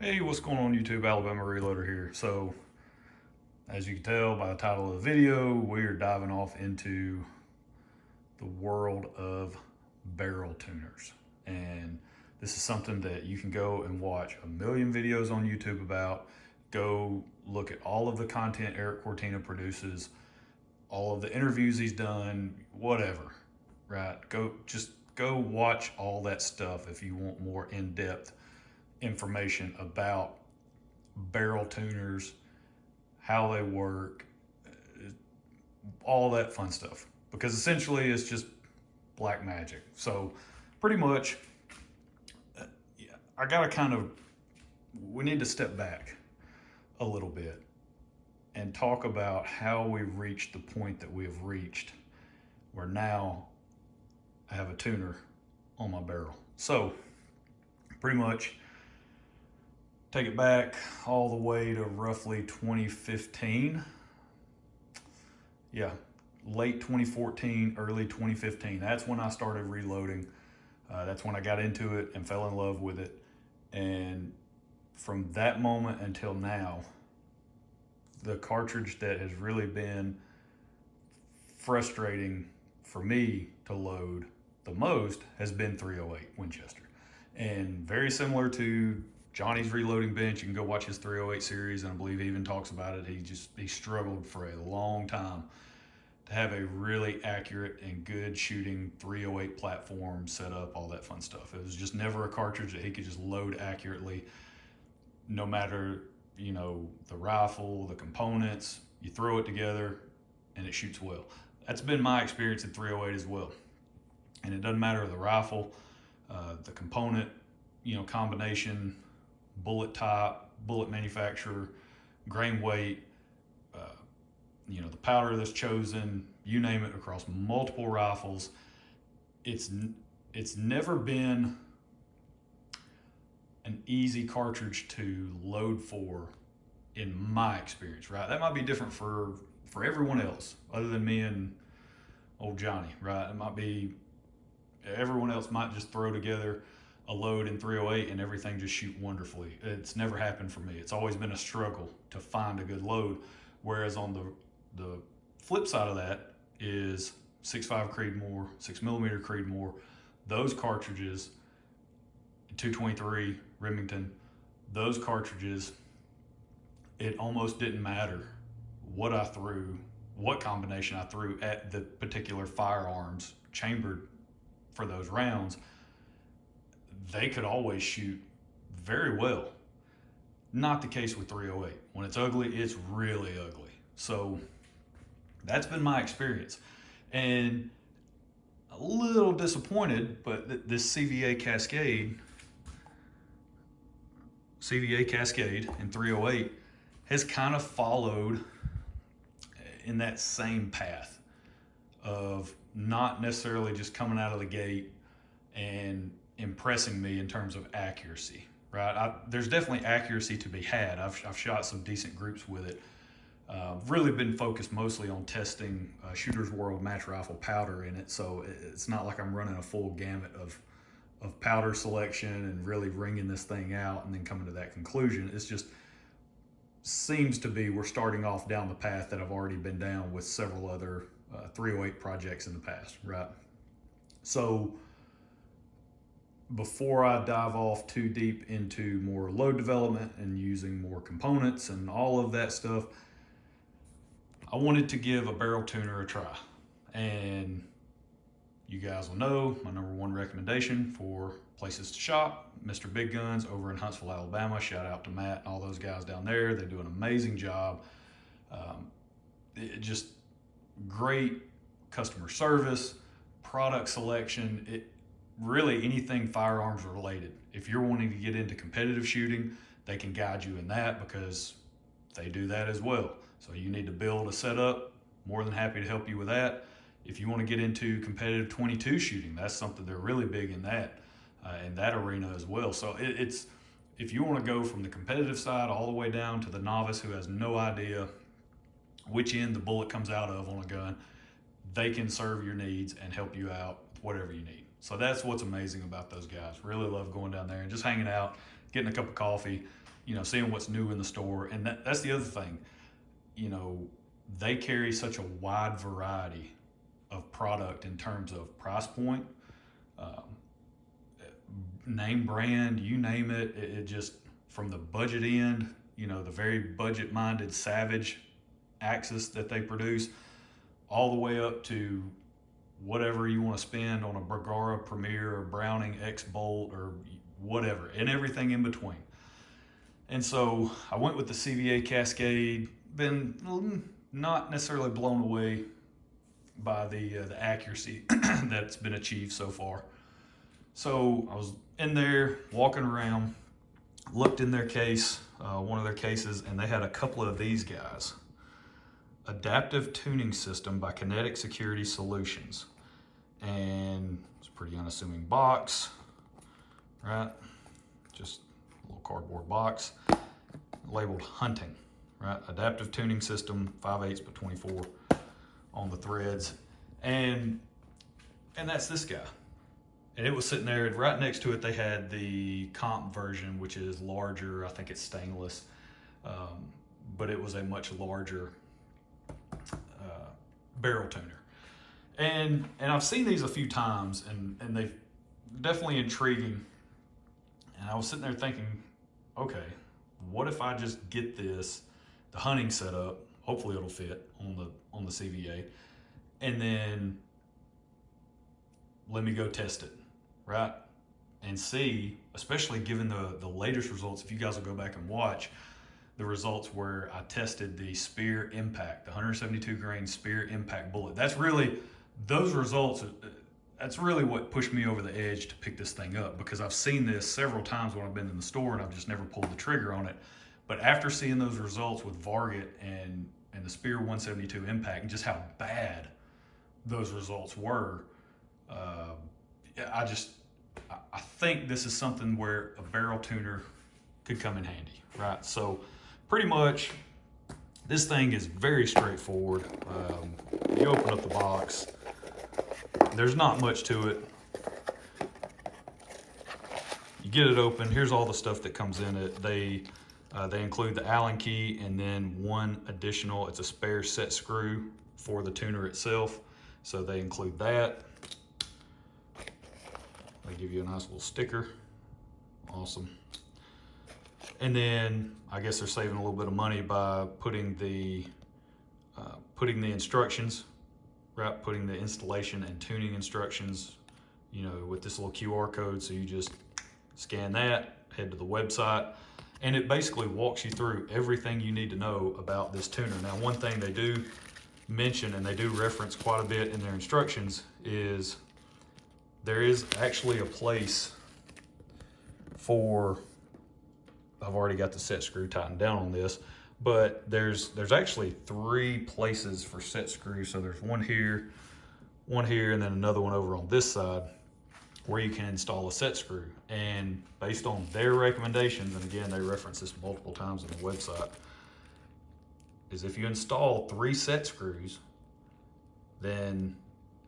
Hey, what's going on YouTube? Alabama Reloader here. So, as you can tell by the title of the video, we are diving off into the world of barrel tuners. And this is something that you can go and watch a million videos on YouTube about. Go look at all of the content Eric Cortina produces, all of the interviews he's done, whatever, right? Go watch all that stuff if you want more in-depth information about barrel tuners, how they work, all that fun stuff. Because essentially it's just black magic. So pretty much, I gotta we need to step back a little bit and talk about how we reached the point that we have reached where now I have a tuner on my barrel. So pretty much take it back all the way to roughly 2015. Yeah, late 2014, early 2015. That's when I started reloading. That's when I got into it and fell in love with it. And from that moment until now, the cartridge that has really been frustrating for me to load the most has been 308 Winchester. And very similar to Johnny's reloading bench, you can go watch his 308 series, and I believe he even talks about it. He struggled for a long time to have a really accurate and good shooting 308 platform set up, all that fun stuff. It was just never a cartridge that he could just load accurately, no matter, the rifle, the components, you throw it together and it shoots well. That's been my experience in 308 as well. And it doesn't matter the rifle, the component, combination, bullet type, bullet manufacturer, grain weight, the powder that's chosen, you name it, across multiple rifles. It's never been an easy cartridge to load for, in my experience, right? That might be different for everyone else other than me and old Johnny, right? It might be, everyone else might just throw together a load in 308 and everything just shoot wonderfully. It's never happened for me. It's always been a struggle to find a good load. Whereas on the flip side of that is 6.5 Creedmoor, 6mm Creedmoor, those cartridges, 223 Remington, those cartridges, it almost didn't matter what I threw, what combination I threw at the particular firearms chambered for those rounds, they could always shoot very well. Not the case with 308. When it's ugly, it's really ugly. So that's been my experience. And a little disappointed, but this CVA Cascade in 308 has kind of followed in that same path of not necessarily just coming out of the gate and impressing me in terms of accuracy, right? There's definitely accuracy to be had. I've shot some decent groups with it. Really been focused mostly on testing Shooter's World match rifle powder in it, so it's not like I'm running a full gamut of powder selection and really wringing this thing out and then coming to that conclusion. It's just seems to be we're starting off down the path that I've already been down with several other 308 projects in the past, right? So before I dive off too deep into more load development and using more components and all of that stuff, I wanted to give a barrel tuner a try. And you guys will know my number one recommendation for places to shop, Mr. Big Guns over in Huntsville, Alabama. Shout out to Matt and all those guys down there. They do an amazing job. Just great customer service, product selection. Really anything firearms related. If you're wanting to get into competitive shooting, they can guide you in that because they do that as well. So you need to build a setup, more than happy to help you with that. If you want to get into competitive 22 shooting, that's something they're really big in that arena as well. So it's if you want to go from the competitive side all the way down to the novice who has no idea which end the bullet comes out of on a gun, they can serve your needs and help you out with whatever you need. So that's what's amazing about those guys. Really love going down there and just hanging out, getting a cup of coffee, seeing what's new in the store. And that's the other thing, they carry such a wide variety of product in terms of price point, name brand, you name it. It just, from the budget end, the very budget minded Savage axis that they produce, all the way up to whatever you want to spend on a Bergara Premier or Browning X Bolt or whatever, and everything in between. And so I went with the CVA Cascade. Been not necessarily blown away by the accuracy that's been achieved so far. So I was in there walking around, looked in their case, one of their cases, and they had a couple of these guys. Adaptive Tuning System by Kinetic Security Solutions. And it's a pretty unassuming box, right? Just a little cardboard box labeled hunting, right? Adaptive Tuning System, 5/8 by 24 on the threads. And that's this guy. And it was sitting there, right next to it they had the comp version, which is larger. I think it's stainless, but it was a much larger barrel tuner. And I've seen these a few times, and they're definitely intriguing. And I was sitting there thinking, okay, what if I just get the hunting setup, hopefully it'll fit on the CVA, and then let me go test it, right? And see, especially given the latest results, if you guys will go back and watch the results where I tested the Speer Impact, the 172 grain Speer Impact bullet. Those results, that's really what pushed me over the edge to pick this thing up, because I've seen this several times when I've been in the store and I've just never pulled the trigger on it. But after seeing those results with Varget and the Speer 172 Impact, and just how bad those results were, I think this is something where a barrel tuner could come in handy, right? So pretty much this thing is very straightforward. You open up the box, there's not much to it. You get it open, here's all the stuff that comes in it. They include the Allen key and then one additional, it's a spare set screw for the tuner itself. So they include that. They give you a nice little sticker. Awesome. And then I guess they're saving a little bit of money by putting the instructions, right? Putting the installation and tuning instructions, with this little QR code. So you just scan that, head to the website, and it basically walks you through everything you need to know about this tuner. Now, one thing they do mention, and they do reference quite a bit in their instructions, is there is actually a place for, I've already got the set screw tightened down on this, but there's actually 3 places for set screws. So there's one here, and then another one over on this side where you can install a set screw. And based on their recommendations, and again, they reference this multiple times on the website, is if you install 3 set screws, then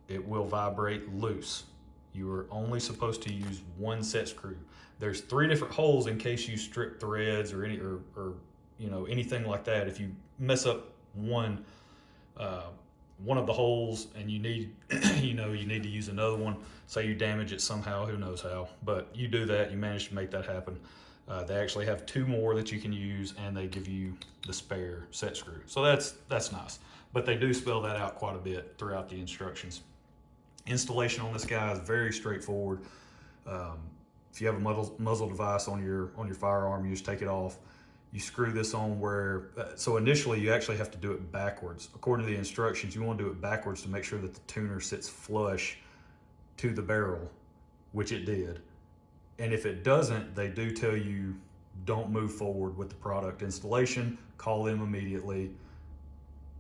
it will vibrate loose. You are only supposed to use 1 set screw. There's 3 different holes in case you strip threads or anything like that. If you mess up one of the holes and you need you need to use another one, say you damage it somehow, who knows how, but you do that, you manage to make that happen. They actually have 2 more that you can use, and they give you the spare set screw. So that's nice, but they do spell that out quite a bit throughout the instructions. Installation on this guy is very straightforward. If you have a muzzle device on your firearm, you just take it off. You screw this on where, so initially you actually have to do it backwards. According to the instructions, you want to do it backwards to make sure that the tuner sits flush to the barrel, which it did. And if it doesn't, they do tell you don't move forward with the product installation, call them immediately.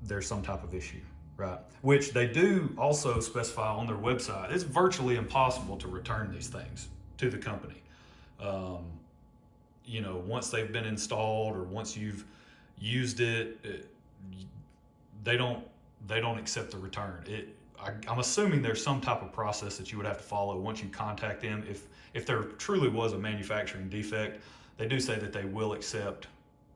There's some type of issue, right? Which they do also specify on their website. It's virtually impossible to return these things to the company. Once they've been installed or once you've used it, they don't accept the return. I'm assuming there's some type of process that you would have to follow once you contact them. If there truly was a manufacturing defect, They do say that they will accept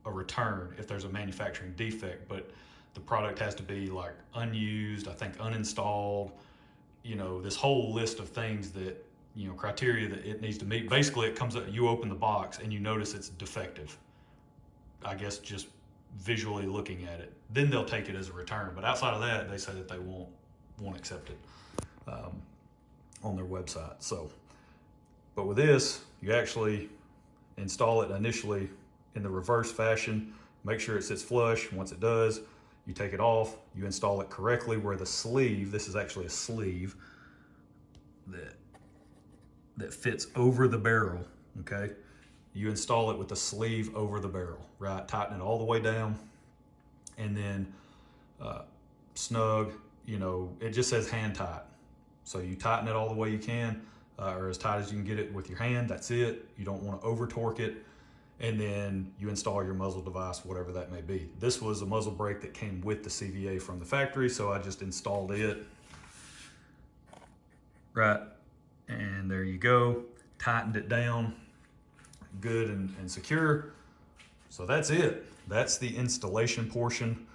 a return if there's a manufacturing defect, but the product has to be like unused, I think uninstalled, you know, this whole list of things that, you know, criteria that it needs to meet. Basically, it comes up, you open the box and you notice it's defective. I guess just visually looking at it, then they'll take it as a return. But outside of that, they say that they won't accept it on their website. So, but with this, you actually install it initially in the reverse fashion. Make sure it sits flush. Once it does, you take it off. You install it correctly where the sleeve. This is actually a sleeve that fits over the barrel. Okay. You install it with the sleeve over the barrel, right? Tighten it all the way down, and then snug, you know, it just says hand tight. So you tighten it all the way you can, or as tight as you can get it with your hand, that's it. You don't want to over torque it. And then you install your muzzle device, whatever that may be. This was a muzzle brake that came with the CVA from the factory, so I just installed it, right? And there you go, tightened it down, good and secure. So that's it. That's the installation portion.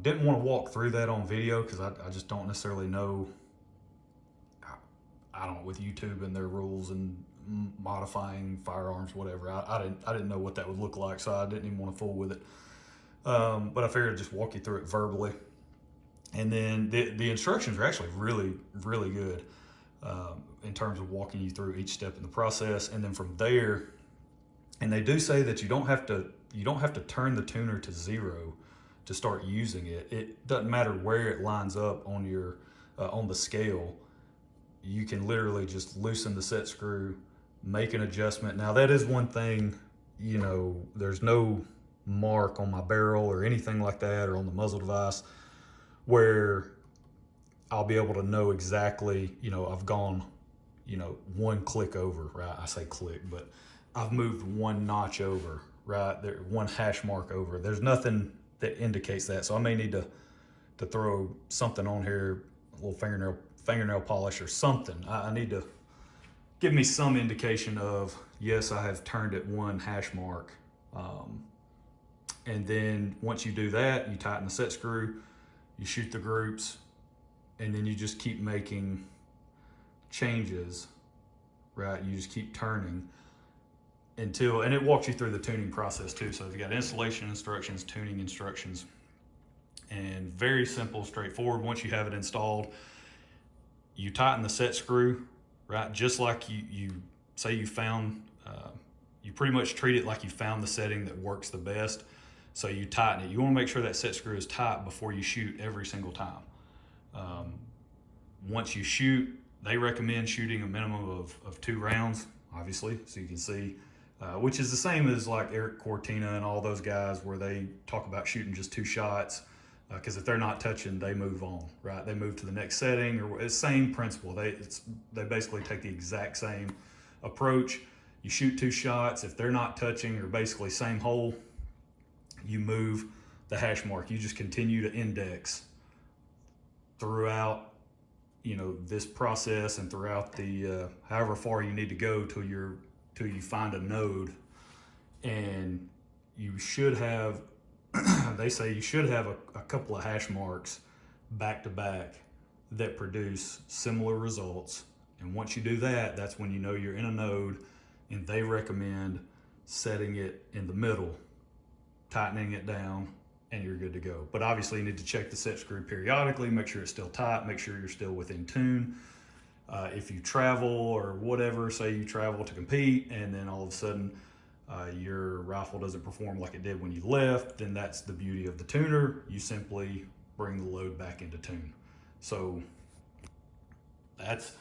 Didn't want to walk through that on video because I just don't necessarily know. I don't know, with YouTube and their rules and modifying firearms, whatever. I didn't know what that would look like, so I didn't even want to fool with it. But I figured I'd just walk you through it verbally. And then the instructions are actually really, really good in terms of walking you through each step in the process. And then from there, and they do say that you don't have to turn the tuner to 0 to start using it. It doesn't matter where it lines up on your on the scale. You can literally just loosen the set screw, make an adjustment. Now that is one thing, you know, there's no mark on my barrel or anything like that, or on the muzzle device, where I'll be able to know exactly, you know, I've gone, you know, one click over, right? I say click, but I've moved one notch over, right? There, one hash mark over. There's nothing that indicates that. So I may need to throw something on here, a little fingernail polish or something. I need to give me some indication of, yes, I have turned it one hash mark. And then once you do that, you tighten the set screw, you shoot the groups, and then you just keep making changes, right? You just keep turning until, and it walks you through the tuning process too. So you've got installation instructions, tuning instructions, and very simple, straightforward. Once you have it installed, you tighten the set screw, right? Just like you say you found, you pretty much treat it like you found the setting that works the best. So you tighten it. You want to make sure that set screw is tight before you shoot every single time. Once you shoot, they recommend shooting a minimum of 2 rounds, obviously, so you can see, which is the same as like Eric Cortina and all those guys where they talk about shooting just 2 shots. Because if they're not touching, they move on, right? They move to the next setting, or it's same principle. They basically take the exact same approach. You shoot 2 shots. If they're not touching, or basically same hole, you move the hash mark. You just continue to index throughout, you know, this process, and throughout the however far you need to go till you find a node, and you should have. They say you should have a couple of hash marks back to back that produce similar results. And once you do that, that's when you know you're in a node, and they recommend setting it in the middle, tightening it down, and you're good to go. But obviously you need to check the set screw periodically, make sure it's still tight, make sure you're still within tune. If you travel or whatever, say you travel to compete, and then all of a sudden your rifle doesn't perform like it did when you left, then that's the beauty of the tuner. You simply bring the load back into tune. So that's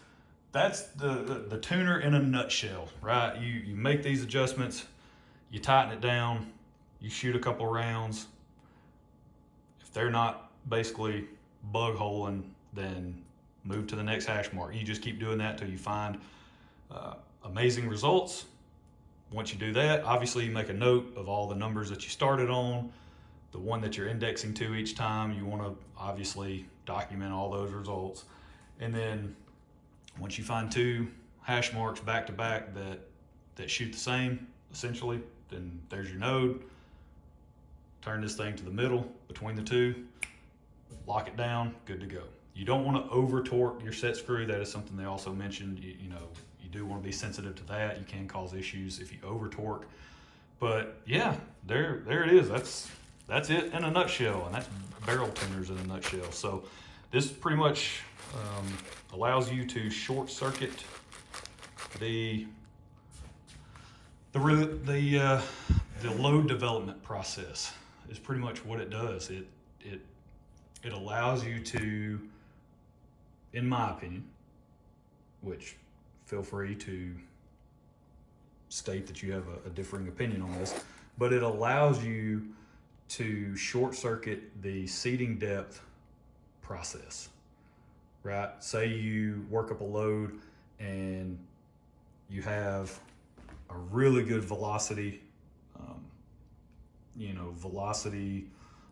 the tuner in a nutshell, right? You make these adjustments, you tighten it down, you shoot a couple rounds. If they're not basically bug holing, then move to the next hash mark. You just keep doing that till you find amazing results. Once you do that, obviously you make a note of all the numbers that you started on, the one that you're indexing to each time. You want to obviously document all those results. And then once you find 2 hash marks back to back that shoot the same, essentially. Then there's your node. Turn this thing to the middle between the two, lock it down, good to go. You don't want to over torque your set screw. That is something they also mentioned. You know, you do want to be sensitive to that. You can cause issues if you over torque. But yeah, there it is. That's it in a nutshell, and that's barrel tuners in a nutshell. So this pretty much allows you to short circuit the load development process. Is pretty much what it does. It allows you to, in my opinion, which feel free to state that you have a differing opinion on this, but it allows you to short circuit the seating depth process, right? Say you work up a load and you have a really good velocity, velocity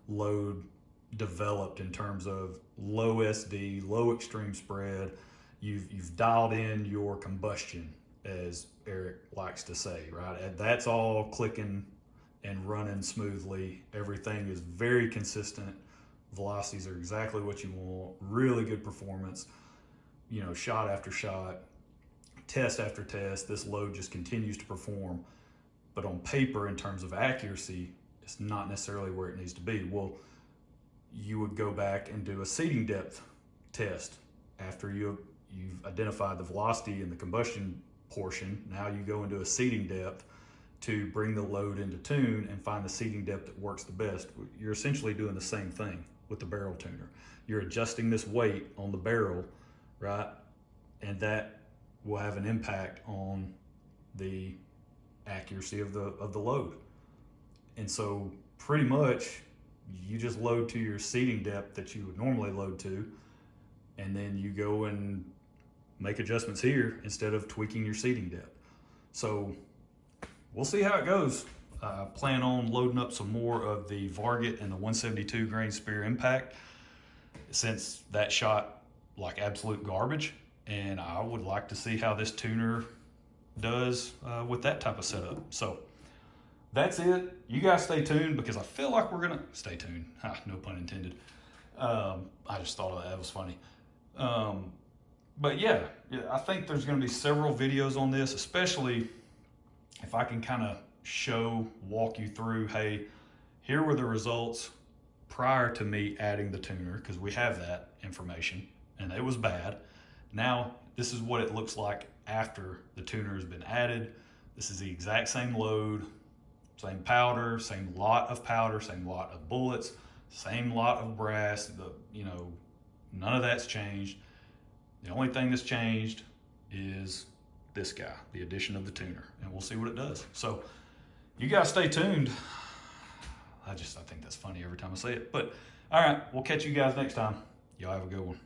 load developed in terms of low SD, low extreme spread. You've dialed in your combustion, as Eric likes to say, right? And that's all clicking and running smoothly. Everything is very consistent. Velocities are exactly what you want. Really good performance. Shot after shot, test after test, this load just continues to perform. But on paper, in terms of accuracy, it's not necessarily where it needs to be. Well, you would go back and do a seating depth test after you've identified the velocity and the combustion portion. Now you go into a seating depth to bring the load into tune and find the seating depth that works the best. You're essentially doing the same thing with the barrel tuner. You're adjusting this weight on the barrel, right? And that will have an impact on the accuracy of the load. And so pretty much you just load to your seating depth that you would normally load to, and then you go and make adjustments here instead of tweaking your seating depth. So we'll see how it goes. I plan on loading up some more of the Varget and the 172 grain Speer Impact, since that shot like absolute garbage, and I would like to see how this tuner does with that type of setup. So that's it. You guys stay tuned, because I feel like we're gonna stay tuned. No pun intended. I just thought that was funny. But yeah, I think there's gonna be several videos on this, especially if I can kind of walk you through, hey, here were the results prior to me adding the tuner, because we have that information and it was bad. Now this is what it looks like after the tuner has been added. This is the exact same load, same powder, same lot of powder, same lot of bullets, same lot of brass. None of that's changed. The only thing that's changed is this guy, the addition of the tuner, and we'll see what it does. So you guys stay tuned. I think that's funny every time I say it, but all right, we'll catch you guys next time. Y'all have a good one.